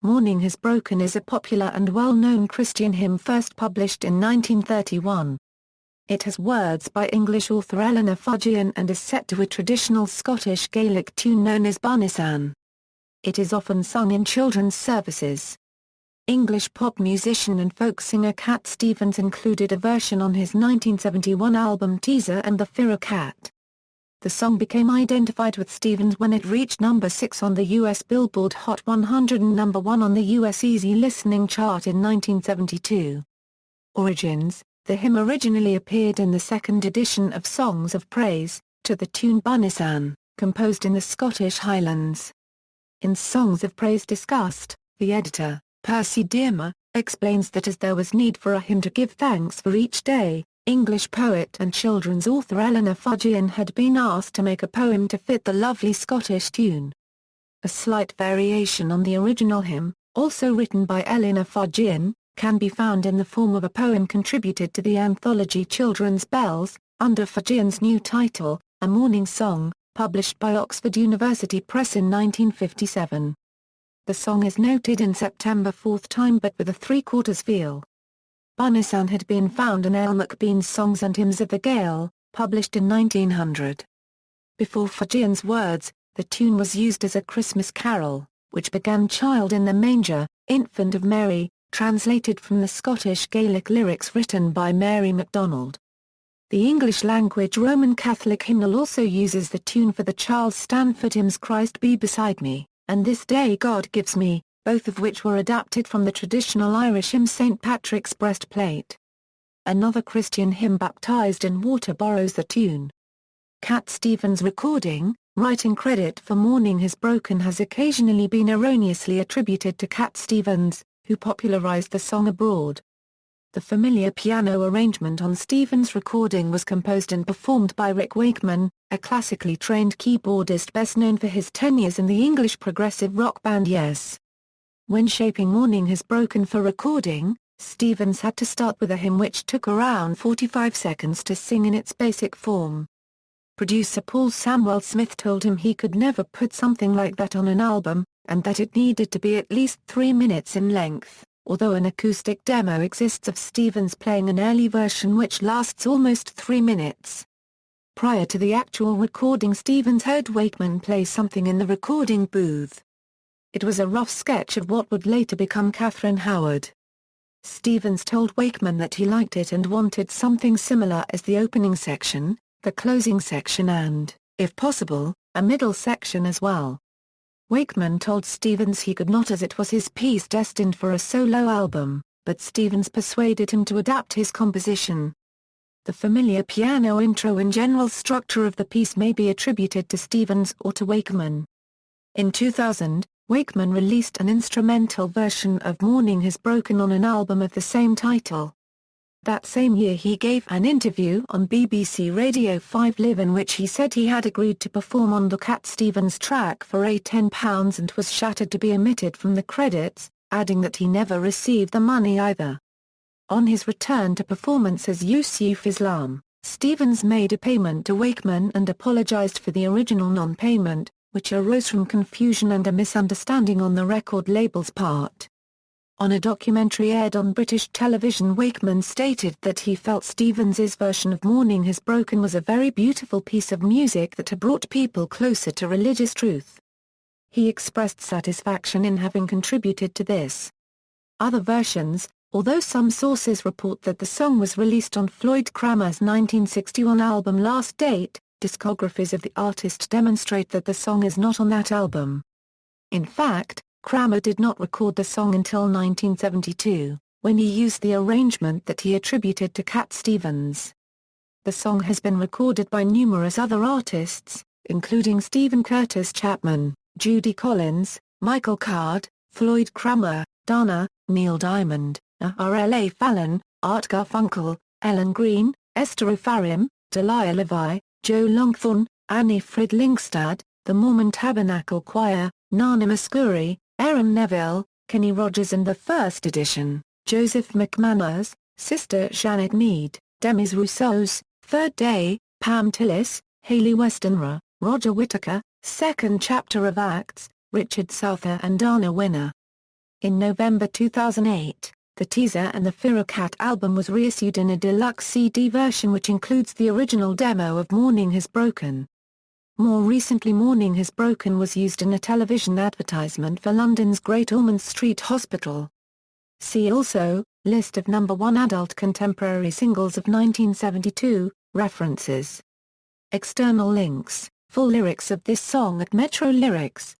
Morning Has Broken is a popular and well-known Christian hymn first published in 1931. It has words by English author Eleanor Farjeon and is set to a traditional Scottish Gaelic tune known as Bunessan. It is often sung in children's services. English pop musician and folk singer Cat Stevens included a version on his 1971 album Teaser and the Firecat. The song became identified with Stevens when it reached number 6 on the US Billboard Hot 100 and number 1 on the US Easy Listening chart in 1972. Origins: the hymn originally appeared in the second edition of Songs of Praise, to the tune Bunessan, composed in the Scottish Highlands. In Songs of Praise Discussed, the editor, Percy Dearmer, explains that as there was need for a hymn to give thanks for each day, English poet and children's author Eleanor Farjeon had been asked to make a poem to fit the lovely Scottish tune. A slight variation on the original hymn, also written by Eleanor Farjeon, can be found in the form of a poem contributed to the anthology Children's Bells, under Farjeon's new title, A Morning Song, published by Oxford University Press in 1957. The song is noted in September fourth time but with a three-quarters feel. Bunessan had been found in Al MacBean's Songs and Hymns of the Gael, published in 1900. Before Farjeon's words, the tune was used as a Christmas carol, which began Child in the Manger, Infant of Mary, translated from the Scottish Gaelic lyrics written by Mary MacDonald. The English-language Roman Catholic hymnal also uses the tune for the Charles Stanford hymns Christ Be Beside Me, and This Day God Gives Me, both of which were adapted from the traditional Irish hymn St. Patrick's Breastplate. Another Christian hymn Baptized in Water borrows the tune. Cat Stevens' recording, writing credit for Morning Has Broken has occasionally been erroneously attributed to Cat Stevens, who popularized the song abroad. The familiar piano arrangement on Stevens' recording was composed and performed by Rick Wakeman, a classically trained keyboardist best known for his 10 years in the English progressive rock band Yes. When shaping Morning Has Broken for recording, Stevens had to start with a hymn which took around 45 seconds to sing in its basic form. Producer Paul Samwell Smith told him he could never put something like that on an album, and that it needed to be at least 3 minutes in length, although an acoustic demo exists of Stevens playing an early version which lasts almost 3 minutes. Prior to the actual recording, Stevens heard Wakeman play something in the recording booth. It was a rough sketch of what would later become Catherine Howard. Stevens told Wakeman that he liked it and wanted something similar as the opening section, the closing section and, if possible, a middle section as well. Wakeman told Stevens he could not as it was his piece destined for a solo album, but Stevens persuaded him to adapt his composition. The familiar piano intro and general structure of the piece may be attributed to Stevens or to Wakeman. In 2000, Wakeman released an instrumental version of Morning Has Broken on an album of the same title. That same year he gave an interview on BBC Radio 5 Live in which he said he had agreed to perform on the Cat Stevens track for £10 and was shattered to be omitted from the credits, adding that he never received the money either. On his return to performance as Yusuf Islam, Stevens made a payment to Wakeman and apologised for the original non-payment, which arose from confusion and a misunderstanding on the record label's part. On a documentary aired on British television, Wakeman stated that he felt Stevens's version of Morning Has Broken was a very beautiful piece of music that had brought people closer to religious truth. He expressed satisfaction in having contributed to this. Other versions, although some sources report that the song was released on Floyd Cramer's 1961 album Last Date, discographies of the artist demonstrate that the song is not on that album. In fact, Cramer did not record the song until 1972, when he used the arrangement that he attributed to Cat Stevens. The song has been recorded by numerous other artists, including Stephen Curtis Chapman, Judy Collins, Michael Card, Floyd Cramer, Dana, Neil Diamond, R.L.A. Fallon, Art Garfunkel, Ellen Green, Esther O'Farim, Delia Levi, Joe Longthorne, Annie Fridlingstad, the Mormon Tabernacle Choir, Nana Muscuri, Aaron Neville, Kenny Rogers and the First Edition, Joseph McManus, Sister Janet Mead, Demis Rousseau's, Third Day, Pam Tillis, Hayley Westenra, Roger Whittaker, Second Chapter of Acts, Richard Souther and Dana Winner. In November 2008, the teaser and the Firecat album was reissued in a deluxe CD version which includes the original demo of Morning Has Broken. More recently, Morning Has Broken was used in a television advertisement for London's Great Ormond Street Hospital. See also, List of number 1 adult contemporary singles of 1972, references. External links, full lyrics of this song at Metro Lyrics.